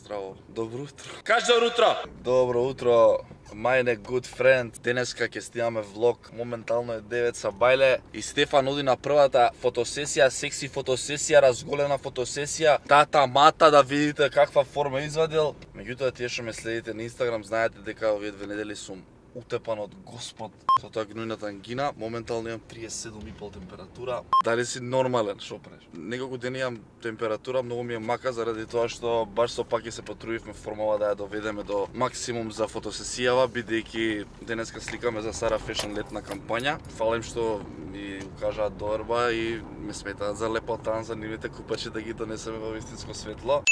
Здраво. Добро утро. Кажи добро утро. Добро утро. My good friend. Денеска ќе снимаме влог. Моментално е 9 са бајле и Стефан оди на првата фотосесија, секси фотосесија, разголена фотосесија. Тата мата да видите каква форма извадил. Меѓутоа тие што ме следите на Инстаграм знаете дека овие 2 недели сум утепан од Господ со тоа гнојната ангина. Моментално имам 37,5 температура. Дали си нормален, шо правиш? Неколку дена имам температура, многу ми е мака заради тоа што баш со паки се потрудивме формала да ја доведеме до максимум за фотосесијава, бидејќи денеска сликаме за Sara Fashion летна кампања. Фала им што ми укажаат доверба и ме сметаат за лепотан за нивните купачи да ги донесеме во вистинско светло.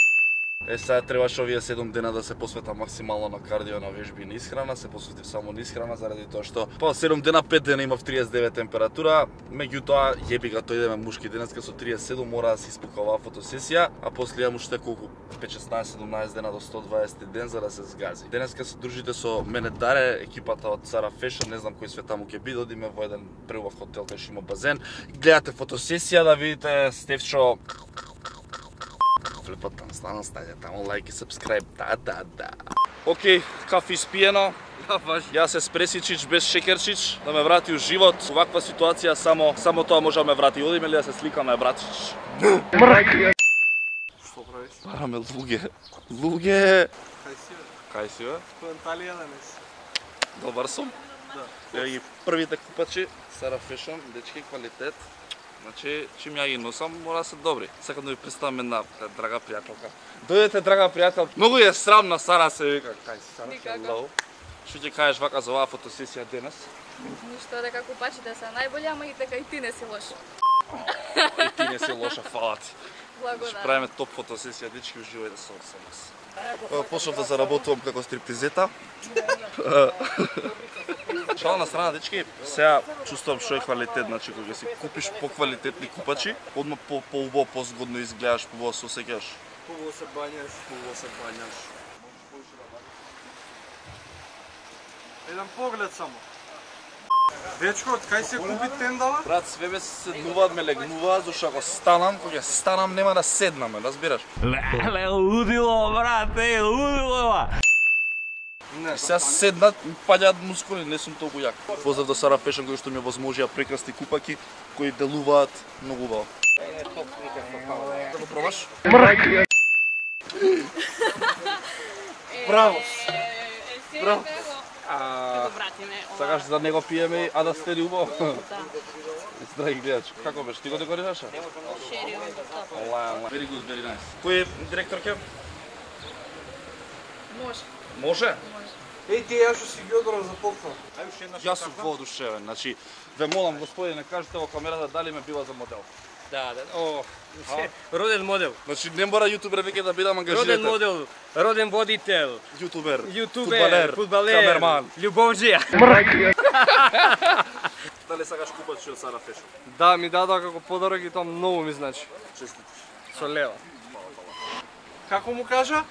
Сега требаше овие 7 дена да се посвета максимално на кардио, на вежби и на исхрана, се посветив само на исхрана заради тоа што по 7 дена, 5 дена имав 39 температура, меѓутоа јеби га тој идеме мушки денеска со 37 мора да се испука оваа фотосесија, а после имам уште колку 5-16-17 дена до 120 ден за да се сгази. Денеска се дружите со мене Даре, екипата од Sara Fashion, не знам кој свет таму ќе биде, одиме во еден преубав хотел кај што има базен. Гледате фотосесија да видите Стефчо Лепотан, стана стаѓа таму, лайк и сабскрайб, да. Океј, кафе испиено. Јас се спресичич без шекерчич, да ме врати у живот. Оваква ситуација само тоа може да ме врати. Одиме ли да се сликаме, братчич? Што правиш? Бараме луѓе. Кај си, бе? По Анталија денес. Добар сум? Да. Ја ги првите купачи, Sara Fashion, дечки, квалитет. Значи, чим ја ги носам, мора да се добри. Сакам да ви представам една драга пријателка. Дојдете, драга пријател. Многу е срам на Сара, се вика. Кај си, Сара? Hello. Што ќе кажеш вака за оваа фотосесија денес? Ништо, дека купачите се најбољи, ама и дека и ти не си лош. И ти не си лоша, фала ти. Благодарам. Ще правиме топ фотосесија, дечки, уживајте со нас. Почнав да заработувам како стриптизета. Шала на страна, дечки, сега чувствувам што е квалитет, значи кога си купиш поквалитетни купачи, одма по-убаво, позгодно изгледаш, побаво се осеќаш. Хубаво се бањаш. Еден поглед само. Дечко, кај се купи тендала? Брат, све ме седнуваат, ме легнуваат, зашто ако станам, кога станам нема да седнаме, разбираш? Леле, лудило, брате, лудило! И сега седнат, паѓаат мускули, не сум толку јак. Поздрав до Sara Fashion кои што ми овозможија прекрасни купаки кои делуваат многу убаво. Да го пробаш? Браво! Браво! Сакаш да не го пиеме, а да стери убаво? Да. Здрави гледач, како беше? Ти го декорираше? Шери on the top. Very good, very nice. Кој е директорке? Може. Може? Еј, ти ја што си ги одбрав за покфа. Јас сум воодушевен, значи, ве молам господине, кажете во камерата дали ме била за модел. Да. Роден модел. Значи, не мора јутубер веќе да бидам ангажирате. Роден модел, роден водител, Јутубер, фудбалер, камерман. љубовџија. Дали сакаш купачи од Sara Fashion? Да, ми дадоа како подарок и тоа многу ми значи. Честит. Со лева. Како му кажа?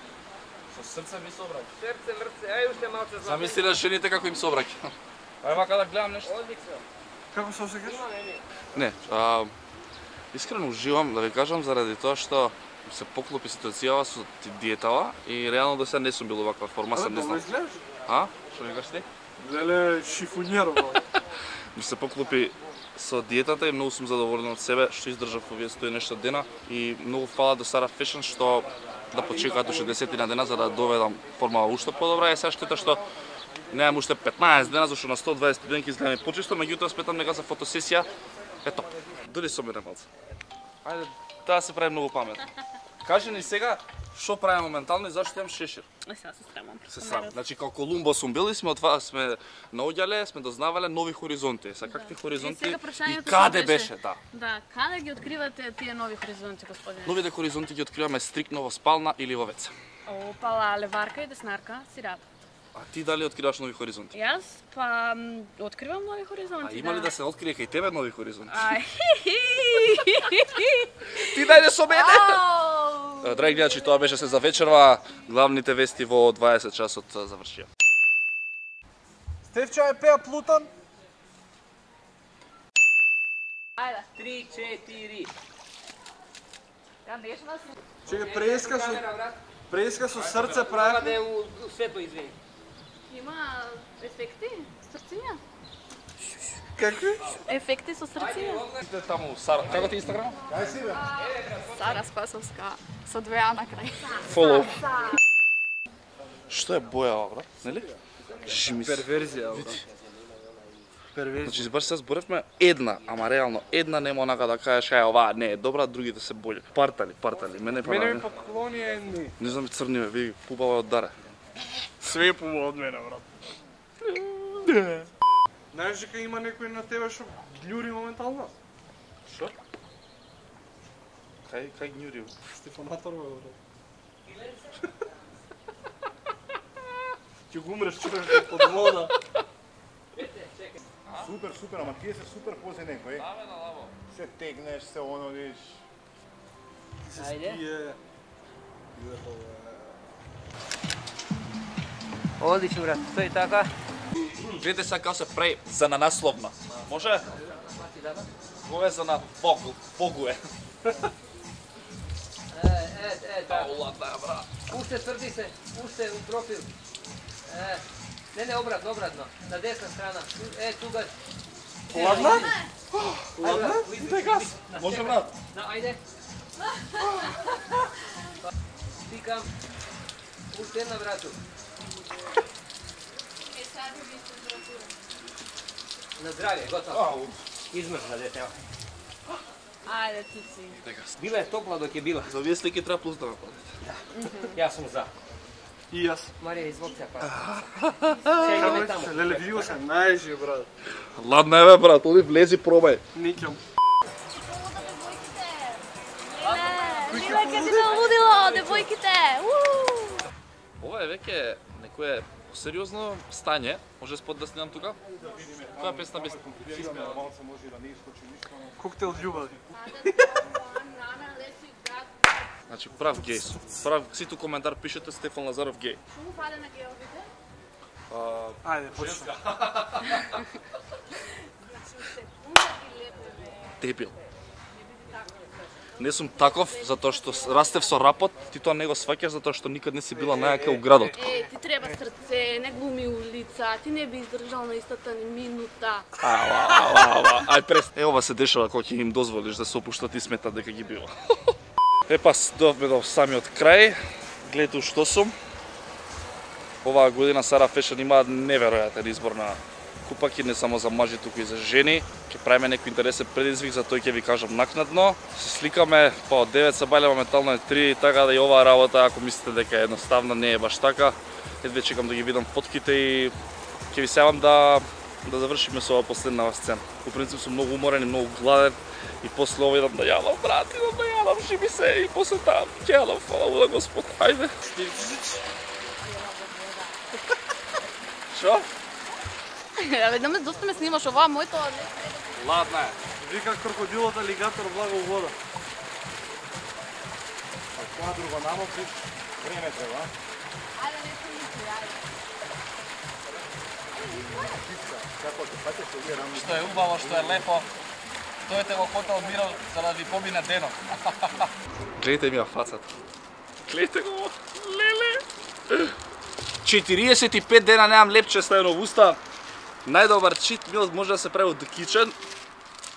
Со срце ми собраќа. Срце, мрце, ај уште малце за. Замисли на жените како им собраќа. Ај вака да гледам нешто. Одлично. Како се осеќаш? Не, искрено уживам да ви кажам заради тоа што се поклопи ситуацијава со диетава и реално до сега не сум бил оваква форма, сам не знам. Изгледаш? Што ми кажеш ти? Леле, шифунјер, бе. Ми се поклопи со диетата и многу сум задоволен од себе што издржав овие 100 и нешто дена и многу фала до Sara Fashion што да почекаат уште 10 дена за да доведам формава уште подобра и сега штета што немам уште 15 дена зашто на 120 ден ќе изгледаме почисто, меѓутоа сметам дека за фотосесија е топ. Доли со мене малце. Ајде, таа се прави многу паметно. Кажи ни сега што прави моментално и зашто имам шешир. Сега се срамам. Се сам. Значи како Колумбо сум бил и сме наоѓале, сме дознавале нови хоризонти. Са какви хоризонти и каде беше, да. Да, каде ги откривате тие нови хоризонти, господине? Новите хоризонти ги откриваме стриктно во спална или во веце. Опала, леварка и деснарка, си рад. А ти дали откриваш нови хоризонти? Јас па откривам нови хоризонти. А има ли да се открие кај тебе нови хоризонти? Ај. Ти дајде со мене. Драги гледачи, тоа беше се за вечерва. Главните вести во 20 часот завршија. Стефчо е пеа Плутон. Ајде. 3, 4. Ја нешна си. Чекај, Преска со срце Треба прави. да е у светло, извини. Има ефекти? Срциња? Какви? Ефекти со срциња? Таму Сара, како ти Инстаграм? Сара Спасовска со 2 на крај. Follow. Што е боја ова, брат? Нели? Жими се. Перверзија, бро. Перверзија. Значи, баш се зборевме една, ама реално една нема онака да кажеш ај оваа не е добра, другите се бољи. Партали. Мене Мене ми поклони едни. Не знам црниве, ви пубава од даре. Све пува од мене, брат. Знаеш дека има некој на тебе што ѓури моментално? Што? Кај ѓури? Стефанатор, брат. Ќе го умреш човек под вода. Супер, ама тие се супер позе некој. Се тегнеш, се онодиш. Ајде. Одлично, брат. Стои така. Гледате сега како се прави за на насловна. Може? Ова е за на Фогуе. Така. Ладна е, брат. Уште тврди се, уште у профил. Не, обратно. На десна страна. Тука. Ладна? Ладна? Иде газ. Може, брат? Ајде. Стикам. Уште една, брату. На здравје, готово. Измрзна дете. Ајде ти си. Била е топла док е била. За вие слики треба плюс да направите. Јас сум за. И јас. Марија, изволте ја пара. Како Сега таму. леле, видио се најжи, брат. Ладна е, бе, брат, оди влези, пробај. Никам. Леле, ке ти налудило, девојките! Ова е веќе некое сериозно стање. Може спот да снимам тука? Која песна би Коктел љубави. Значи, прав геј сум. Прав, ситу коментар пишете Стефан Лазаров геј. Шо му фале на геовите? Ајде, почни. Дебил. Не сум таков, затоа што растев со рапот, ти тоа не го сваќаш затоа што никад не си била најака у градот. Ти треба срце, не глуми улица, ти не би издржал на истата ни минута. Ај прес. Ова се дешава кога ќе им дозволиш да се опуштат и сметат дека ги бива. Епас, довме до самиот крај. Гледате што сум. Оваа година Сара Фешн има неверојатен избор на купаки, не само за мажи, туку и за жени. Ќе правиме некој интересен предизвик, за тој ќе ви кажам накнадно. Се сликаме, па од 9 се бајле, моментално е 3, така да и оваа работа, ако мислите дека е едноставна, не е баш така. Едве чекам да ги видам фотките и ќе ви сеавам да завршиме со оваа последна сцена. По принцип сум многу уморен и многу гладен и после ова идам да јадам, брат, идам да јадам, жими се и после таа ќе јадам, фала му на Господ, ајде. Шо? Абе, доста ме снимаш, ова моето... Ладна е. Вика крокодилот алигатор благо у вода. Тоа друго намокриш, време треба. Ајде, не се мисли, ајде. Како ќе патиш овие рамни? Што е убаво, што е лепо. Дојдете во хотел Мирон за да ви помине денот. Гледате ми ја фацата. Гледате го, леле. 45 дена немам лепче ставено во уста. Најдобар чит мил може да се прави од The Kitchen,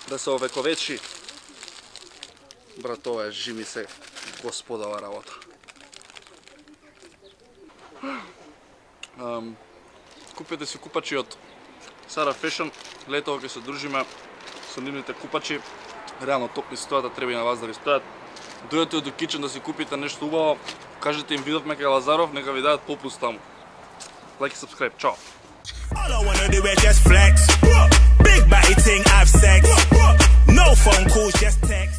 да се овековечи. Брат, ова е жими се господова работа. Купете си купачи од Сара Фешн, летово ќе се дружиме со нивните купачи. Реално топ ми стојат, треба и на вас да ви стојат. Дојдете од The Kitchen да си купите нешто убаво, кажете им видовме кај Лазаров, нека ви дадат попуст таму. Лайк и сабскрайб, чао! All I wanna do is just flex. Big body ting, have sex. No phone calls, just text.